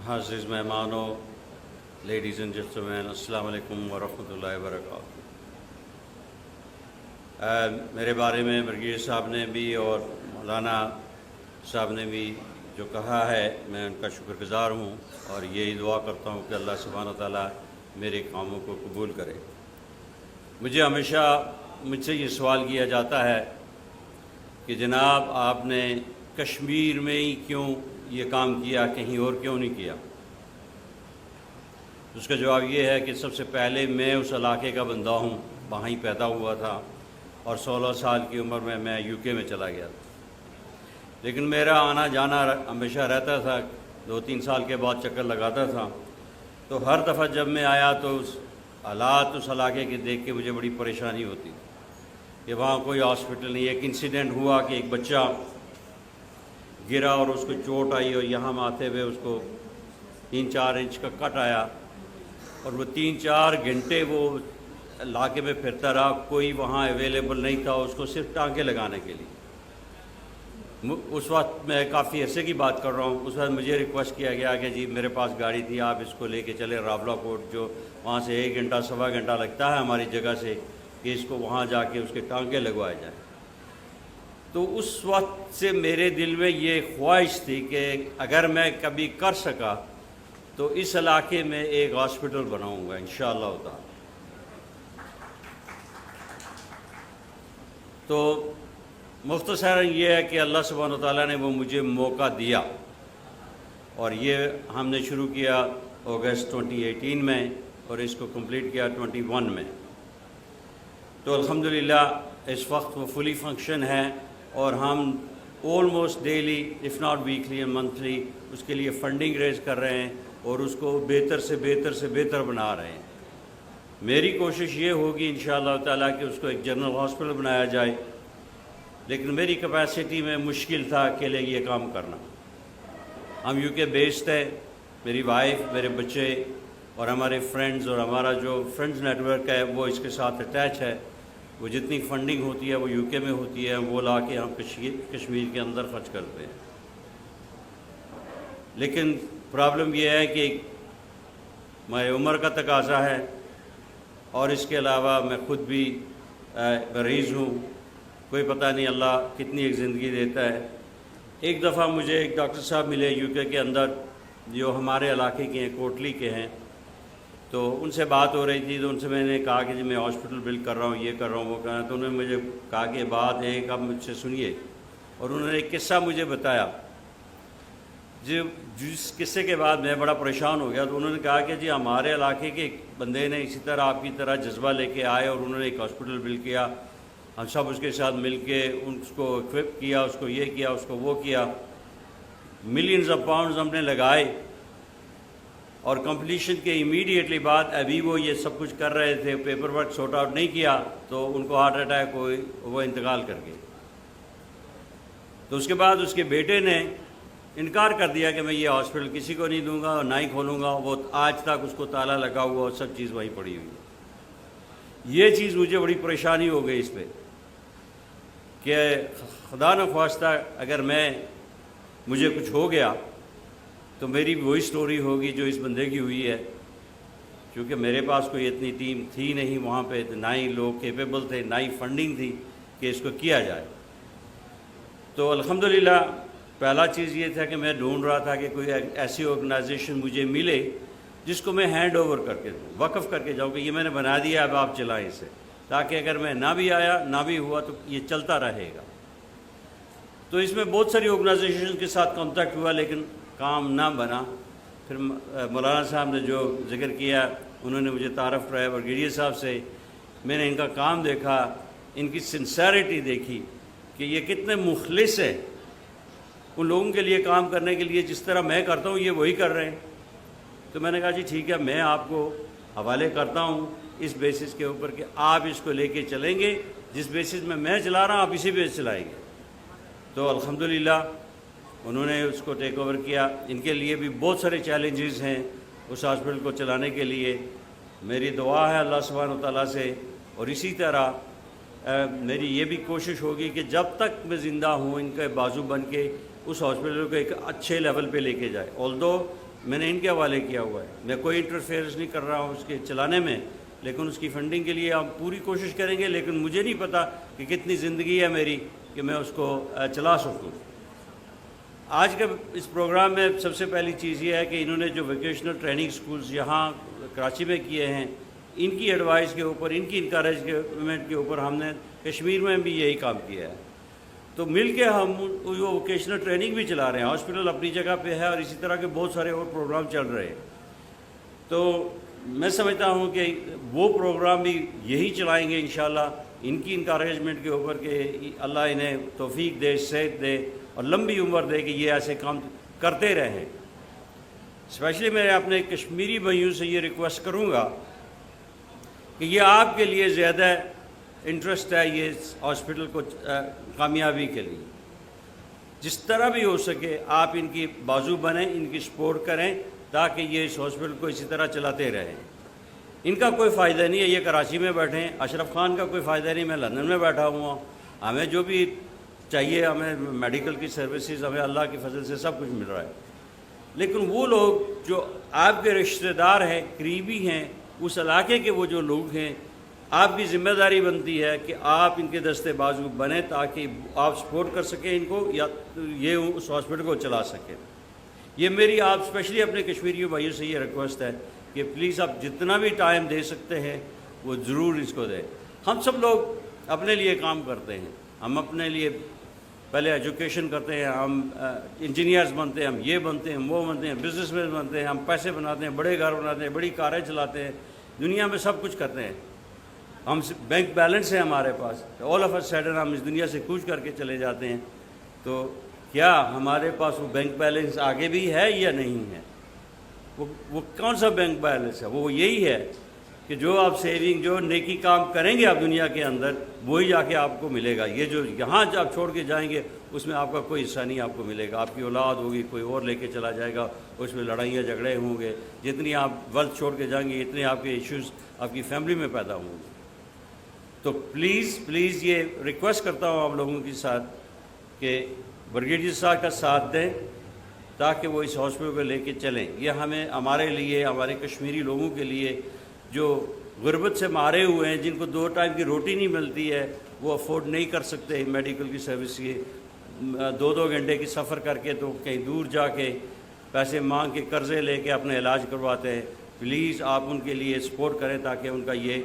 معزز مہمانوں، ladies and gentlemen, السلام علیکم ورحمۃ اللہ وبرکاتہ۔ میرے بارے میں برگیڈیئر صاحب نے بھی اور مولانا صاحب نے بھی جو کہا ہے، میں ان کا شکر گزار ہوں اور یہی دعا کرتا ہوں کہ اللہ سبحانہ و تعالیٰ میرے کاموں کو قبول کرے۔ مجھے ہمیشہ مجھ سے یہ سوال کیا جاتا ہے کہ جناب آپ نے کشمیر میں ہی کیوں یہ کام کیا، کہیں اور کیوں نہیں کیا؟ اس کا جواب یہ ہے کہ سب سے پہلے میں اس علاقے کا بندہ ہوں، وہاں ہی پیدا ہوا تھا اور 16 سال کی عمر میں یو کے میں چلا گیا تھا، لیکن میرا آنا جانا ہمیشہ رہتا تھا، 2-3 سال کے بعد چکر لگاتا تھا۔ تو ہر دفعہ جب میں آیا تو حالات اس علاقے کے دیکھ کے مجھے بڑی پریشانی ہوتی کہ وہاں کوئی ہاسپٹل نہیں۔ ایک انسیڈنٹ ہوا کہ ایک بچہ گرا اور اس کو چوٹ آئی اور یہاں ماتھے پہ اس کو 3-4 انچ کا کٹ آیا اور وہ 3-4 گھنٹے وہ علاقے میں پھرتا رہا، کوئی وہاں اویلیبل نہیں تھا اس کو صرف ٹانکے لگانے کے لیے۔ اس وقت میں کافی عرصے کی بات کر رہا ہوں، اس وقت مجھے ریکویسٹ کیا گیا کہ جی میرے پاس گاڑی تھی، آپ اس کو لے کے چلے راولا کوٹ، جو وہاں سے 1 گھنٹہ سوا گھنٹہ لگتا ہے ہماری جگہ سے، کہ اس کو وہاں جا کے اس کے ٹانکے لگوائے جائیں۔ تو اس وقت سے میرے دل میں یہ خواہش تھی کہ اگر میں کبھی کر سکا تو اس علاقے میں ایک ہاسپٹل بناؤں گا انشاءاللہ تعالی۔ تو مختصراً یہ ہے کہ اللہ سبحانہ وتعالیٰ نے وہ مجھے موقع دیا اور یہ ہم نے شروع کیا اگست 2018 میں اور اس کو کمپلیٹ کیا 21 میں۔ تو الحمدللہ اس وقت وہ فلی فنکشن ہے اور ہم almost daily if not weekly and monthly اس کے لیے فنڈنگ ریز کر رہے ہیں اور اس کو بہتر سے بہتر بنا رہے ہیں۔ میری کوشش یہ ہوگی انشاءاللہ تعالیٰ کہ اس کو ایک جنرل ہاسپٹل بنایا جائے، لیکن میری کیپیسٹی میں مشکل تھا اکیلے یہ کام کرنا۔ ہم یو کے بیسڈ ہے، میری وائف، میرے بچے اور ہمارے فرینڈز، اور ہمارا جو فرینڈز نیٹ ورک ہے وہ اس کے ساتھ اٹیچ ہے۔ وہ جتنی فنڈنگ ہوتی ہے وہ یو کے میں ہوتی ہے، وہ لا کے ہم کشمیر کے اندر خرچ کرتے ہیں۔ لیکن پرابلم یہ ہے کہ میری عمر کا تقاضا ہے اور اس کے علاوہ میں خود بھی مریض ہوں، کوئی پتہ نہیں اللہ کتنی ایک زندگی دیتا ہے۔ ایک دفعہ مجھے ایک ڈاکٹر صاحب ملے یو کے اندر جو ہمارے علاقے کے ہیں، کوٹلی کے ہیں، تو ان سے بات ہو رہی تھی، تو ان سے میں نے کہا کہ جی میں ہاسپٹل بلڈ کر رہا ہوں، یہ کر رہا ہوں، وہ کر رہا ہوں۔ تو انہوں نے مجھے کہا کہ بات ایک آپ مجھ سے سنیے، اور انہوں نے ایک قصہ مجھے بتایا جس قصے کے بعد میں بڑا پریشان ہو گیا۔ تو انہوں نے کہا کہ جی ہمارے علاقے کے ایک بندے نے اسی طرح آپ کی طرح جذبہ لے کے آئے اور انہوں نے ایک ہاسپٹل بلڈ کیا، ہم سب اس کے ساتھ مل کے اس کو اکوپ کیا، اس کو یہ کیا، اس کو وہ کیا، ملینز آف پاؤنڈز ہم نے لگائے، اور کمپلیشن کے امیڈیٹلی بعد ابھی وہ یہ سب کچھ کر رہے تھے، پیپر ورک سارٹ آؤٹ نہیں کیا تو ان کو ہارٹ اٹیک ہوئی، وہ انتقال کر گئے۔ تو اس کے بعد اس کے بیٹے نے انکار کر دیا کہ میں یہ ہاسپٹل کسی کو نہیں دوں گا اور نہ ہی کھولوں گا، وہ آج تک اس کو تالا لگا ہوا اور سب چیز وہیں پڑی ہوئی ہے۔ یہ چیز مجھے بڑی پریشانی ہو گئی اس پہ کہ خدا نخواستہ اگر مجھے کچھ ہو گیا تو میری وہی سٹوری ہوگی جو اس بندے کی ہوئی ہے، کیونکہ میرے پاس کوئی اتنی ٹیم تھی نہیں وہاں پہ، نہ ہی لوگ کیپیبل تھے، نہ ہی فنڈنگ تھی کہ اس کو کیا جائے۔ تو الحمدللہ پہلا چیز یہ تھا کہ میں ڈھونڈ رہا تھا کہ کوئی ایسی آرگنائزیشن مجھے ملے جس کو میں ہینڈ اوور کر کے دوں، وقف کر کے جاؤں کہ یہ میں نے بنا دیا، اب آپ چلائیں اسے، تاکہ اگر میں نہ بھی آیا نہ بھی ہوا تو یہ چلتا رہے گا۔ تو اس میں بہت ساری آرگنائزیشن کے ساتھ کانٹیکٹ ہوا لیکن کام نہ بنا۔ پھر مولانا صاحب نے جو ذکر کیا، انہوں نے مجھے تعارف کرایا برگیڈیئر صاحب سے، میں نے ان کا کام دیکھا، ان کی سنسیریٹی دیکھی کہ یہ کتنے مخلص ہیں ان لوگوں کے لیے کام کرنے کے لیے، جس طرح میں کرتا ہوں یہ وہی کر رہے ہیں۔ تو میں نے کہا جی ٹھیک ہے، میں آپ کو حوالے کرتا ہوں اس بیسس کے اوپر کہ آپ اس کو لے کے چلیں گے، جس بیسس میں چلا رہا ہوں آپ اسی بیس چلائیں گے۔ تو الحمدللہ انہوں نے اس کو ٹیک اوور کیا۔ ان کے لیے بھی بہت سارے چیلنجز ہیں اس ہاسپٹل کو چلانے کے لیے۔ میری دعا ہے اللہ سبحانہ وتعالیٰ سے، اور اسی طرح میری یہ بھی کوشش ہوگی کہ جب تک میں زندہ ہوں ان کے بازو بن کے اس ہاسپٹل کو ایک اچھے لیول پہ لے کے جائے۔ آلدو میں نے ان کے حوالے کیا ہوا ہے. میں کوئی انٹرفیئرنس نہیں کر رہا ہوں اس کے چلانے میں، لیکن اس کی فنڈنگ کے لیے ہم پوری کوشش کریں گے. لیکن مجھے نہیں پتہ کہ کتنی زندگی ہے میری کہ میں اس کو چلا سکوں. آج کے اس پروگرام میں سب سے پہلی چیز یہ ہے کہ انہوں نے جو ووکیشنل ٹریننگ سکولز یہاں کراچی میں کیے ہیں، ان کی ایڈوائس کے اوپر، ان کی انکریجمنٹ کے اوپر ہم نے کشمیر میں بھی یہی کام کیا ہے. تو مل کے ہم وہ ووکیشنل ٹریننگ بھی چلا رہے ہیں. ہاسپٹل اپنی جگہ پہ ہے اور اسی طرح کے بہت سارے اور پروگرام چل رہے ہیں. تو میں سمجھتا ہوں کہ وہ پروگرام بھی یہی چلائیں گے انشاءاللہ، ان کی انکریجمنٹ کے اوپر کہ اللہ انہیں توفیق دے، صحت دے اور لمبی عمر دے کہ یہ ایسے کام کرتے رہیں. اسپیشلی میں اپنے کشمیری بھائیوں سے یہ ریکویسٹ کروں گا کہ یہ آپ کے لیے زیادہ انٹرسٹ ہے یہ ہاسپٹل کو کامیابی کے لیے. جس طرح بھی ہو سکے آپ ان کی بازو بنیں، ان کی سپورٹ کریں تاکہ یہ اس ہاسپٹل کو اسی طرح چلاتے رہیں. ان کا کوئی فائدہ نہیں ہے یہ کراچی میں بیٹھے ہیں، اشرف خان کا کوئی فائدہ نہیں، میں لندن میں بیٹھا ہوا ہوں. ہمیں جو بھی چاہیے، ہمیں میڈیکل کی سروسز، ہمیں اللہ کے فضل سے سب کچھ مل رہا ہے. لیکن وہ لوگ جو آپ کے رشتہ دار ہیں، قریبی ہیں، اس علاقے کے وہ جو لوگ ہیں، آپ کی ذمہ داری بنتی ہے کہ آپ ان کے دستے بازو بنیں تاکہ آپ سپورٹ کر سکیں ان کو یا یہ اس ہاسپٹل کو چلا سکیں. یہ میری آپ اسپیشلی اپنے کشمیری بھائیوں سے یہ ریکویسٹ ہے کہ پلیز آپ جتنا بھی ٹائم دے سکتے ہیں وہ ضرور اس کو دیں. ہم سب لوگ اپنے لیے کام کرتے ہیں، ہم اپنے لیے پہلے ایجوکیشن کرتے ہیں، ہم انجینئرز بنتے ہیں، ہم یہ بنتے ہیں، وہ بنتے ہیں، بزنس مین بنتے ہیں، ہم پیسے بناتے ہیں، بڑے گھر بناتے ہیں، بڑی کاریں چلاتے ہیں، دنیا میں سب کچھ کرتے ہیں. ہم بینک بیلنس ہے ہمارے پاس، آل آف اے سڈن ہم اس دنیا سے کوچ کر کے چلے جاتے ہیں. تو کیا ہمارے پاس وہ بینک بیلنس آگے بھی ہے یا نہیں ہے؟ وہ کون سا بینک بیلنس ہے؟ وہ یہی ہے کہ جو آپ سیونگ، جو نیکی کام کریں گے آپ دنیا کے اندر، وہی جا کے آپ کو ملے گا. یہ جو یہاں آپ چھوڑ کے جائیں گے اس میں آپ کا کوئی حصہ نہیں آپ کو ملے گا. آپ کی اولاد ہوگی، کوئی اور لے کے چلا جائے گا، اس میں لڑائیاں جھگڑے ہوں گے. جتنی آپ ویلتھ چھوڑ کے جائیں گے اتنے آپ کے ایشوز آپ کی فیملی میں پیدا ہوں گے. تو پلیز یہ ریکویسٹ کرتا ہوں آپ لوگوں کے ساتھ کہ بریگیڈیئر صاحب کا ساتھ دیں تاکہ وہ اس ہاسپٹل کو لے کے چلیں. یہ ہمارے لیے، ہمارے کشمیری لوگوں کے لیے جو غربت سے مارے ہوئے ہیں، جن کو 2 ٹائم کی روٹی نہیں ملتی ہے، وہ افورڈ نہیں کر سکتے میڈیکل کی سروس کی، 2 گھنٹے کی سفر کر کے تو کہیں دور جا کے پیسے مانگ کے قرضے لے کے اپنے علاج کرواتے ہیں. پلیز آپ ان کے لیے سپورٹ کریں تاکہ ان کا یہ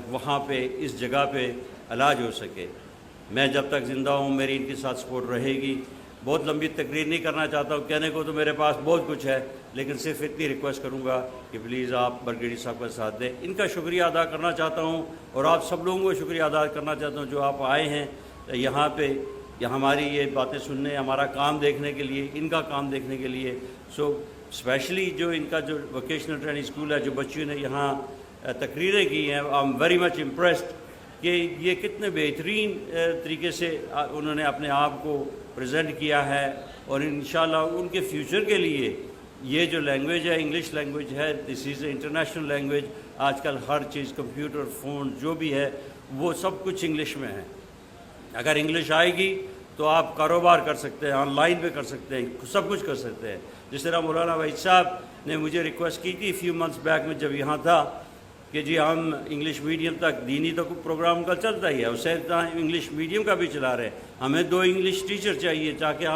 وہاں پہ اس جگہ پہ علاج ہو سکے. میں جب تک زندہ ہوں میری ان کے ساتھ سپورٹ رہے گی. بہت لمبی تقریر نہیں کرنا چاہتا ہوں، کہنے کو تو میرے پاس بہت کچھ ہے، لیکن صرف اتنی ریکویسٹ کروں گا کہ پلیز آپ بریگیڈیئر صاحب کا ساتھ دیں. ان کا شکریہ ادا کرنا چاہتا ہوں اور آپ سب لوگوں کو شکریہ ادا کرنا چاہتا ہوں جو آپ آئے ہیں یہاں پہ، ہماری یہ باتیں سننے، ہمارا کام دیکھنے کے لیے، ان کا کام دیکھنے کے لیے. سو اسپیشلی جو ان کا جو ووکیشنل ٹریننگ اسکول ہے، جو بچیوں نے یہاں تقریریں کی ہیں، I am very much impressed کہ یہ کتنے بہترین طریقے سے انہوں نے اپنے آپ کو پریزنٹ کیا ہے. اور انشاءاللہ ان کے فیوچر کے لیے یہ جو لینگویج ہے، انگلش لینگویج ہے، دس از اے انٹرنیشنل لینگویج. آج کل ہر چیز، کمپیوٹر، فون جو بھی ہے وہ سب کچھ انگلش میں ہے. اگر انگلش آئے گی تو آپ کاروبار کر سکتے ہیں، آن لائن پہ کر سکتے ہیں، سب کچھ کر سکتے ہیں. جس طرح مولانا وحید صاحب نے مجھے ریکویسٹ کی تھی فیو منتھس بیک میں جب یہاں تھا کہ جی ہم انگلش میڈیم تک، دینی تو پروگرام کا چلتا ہی ہے، اسے انگلش میڈیم کا بھی چلا رہے ہیں. ہمیں 2 انگلش ٹیچر چاہیے تاکہ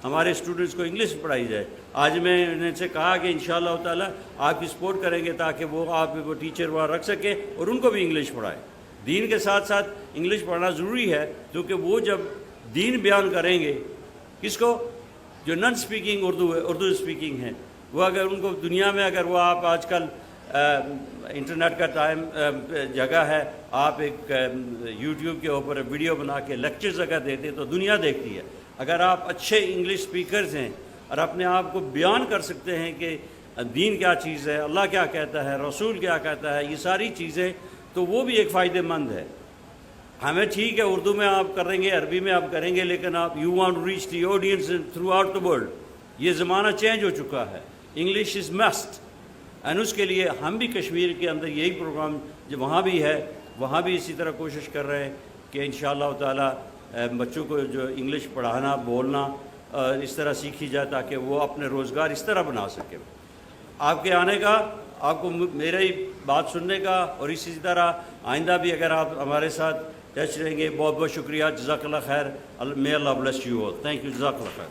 ہمارے اسٹوڈنٹس کو انگلش پڑھائی جائے. آج میں ان سے کہا کہ انشاءاللہ تعالیٰ آپ کی سپورٹ کریں گے تاکہ وہ ٹیچر وہاں رکھ سکیں اور ان کو بھی انگلش پڑھائیں. دین کے ساتھ ساتھ انگلش پڑھنا ضروری ہے، کیونکہ وہ جب دین بیان کریں گے، کس کو؟ جو نان اسپیکنگ اردو اسپیکنگ ہیں، وہ اگر ان کو دنیا میں، اگر وہ آپ آج کل انٹرنیٹ کا ٹائم جگہ ہے، آپ ایک یوٹیوب کے اوپر ویڈیو بنا کے لیکچرز اگر دیتے ہیں تو دنیا دیکھتی ہے. اگر آپ اچھے انگلش اسپیکرز ہیں اور اپنے آپ کو بیان کر سکتے ہیں کہ دین کیا چیز ہے، اللہ کیا کہتا ہے، رسول کیا کہتا ہے، یہ ساری چیزیں، تو وہ بھی ایک فائدہ مند ہے. ہمیں ٹھیک ہے اردو میں آپ کریں گے، عربی میں آپ کریں گے، لیکن آپ you want to reach the audience throughout the world. یہ زمانہ چینج ہو چکا ہے، انگلش از مسٹ. اینڈ اس کے لیے ہم بھی کشمیر کے اندر یہی پروگرام جو وہاں بھی ہے، وہاں بھی اسی طرح کوشش کر رہے ہیں کہ انشاءاللہ تعالیٰ بچوں کو جو انگلش پڑھانا، بولنا اس طرح سیکھی جائے تاکہ وہ اپنے روزگار اس طرح بنا سکے. آپ کے آنے کا، آپ کو میری بات سننے کا، اور اسی طرح آئندہ بھی اگر آپ ہمارے ساتھ ٹچ رہیں گے. بہت بہت شکریہ. جزاک اللہ خیر. May Allah bless you all. Thank you. جزاک اللہ خیر.